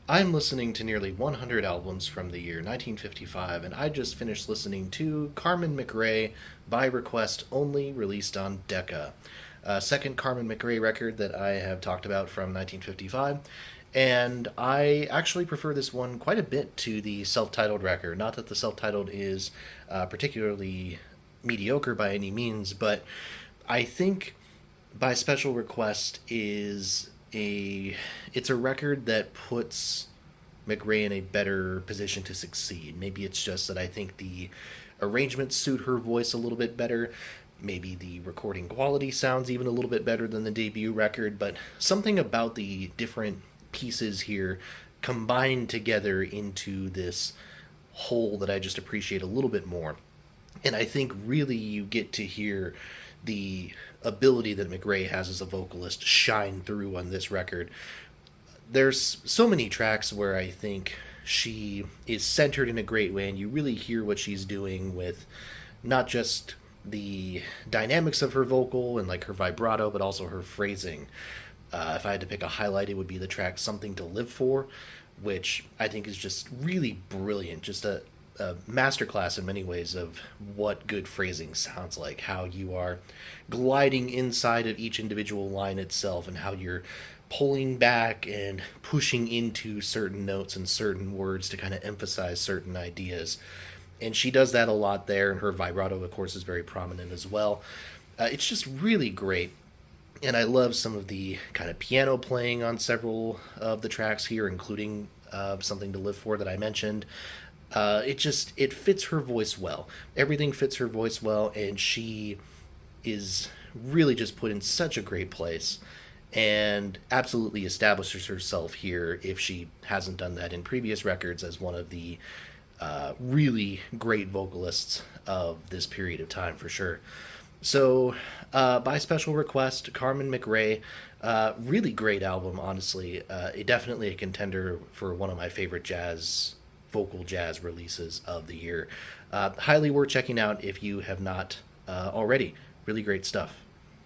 I'm listening to nearly 100 albums from the year 1955, and I just finished listening to Carmen McRae by request only, released on Decca. Second Carmen McRae record that I have talked about from 1955, and I actually prefer this one quite a bit to the self titled record. Not that the self titled is particularly mediocre by any means, but I think by special request is a it's a record that puts McRae in a better position to succeed. Maybe it's just that I think the arrangements suit her voice a little bit better. Maybe the recording quality sounds even a little bit better than the debut record, but something about the different pieces here combined together into this whole that I just appreciate a little bit more. And I think really you get to hear the ability that McRae has as a vocalist shine through on this record. There's so many tracks where I think she is centered in a great way, and you really hear what she's doing with not just the dynamics of her vocal and like her vibrato, but also her phrasing. If I had to pick a highlight, it would be the track "Something to Live For," which I think is just really brilliant. Just a masterclass in many ways of what good phrasing sounds like, how you are gliding inside of each individual line itself, and how you're pulling back and pushing into certain notes and certain words to kind of emphasize certain ideas. And she does that a lot there, and her vibrato, of course, is very prominent as well. It's just really great. And I love some of the kind of piano playing on several of the tracks here, including Something to Live For that I mentioned. It fits her voice well. Everything fits her voice well, and she is really just put in such a great place and absolutely establishes herself here if she hasn't done that in previous records as one of the really great vocalists of this period of time for sure. So, by special request, Carmen McRae, really great album, honestly. Definitely a contender for one of my favorite vocal jazz releases of the year. Highly worth checking out if you have not already. Really great stuff.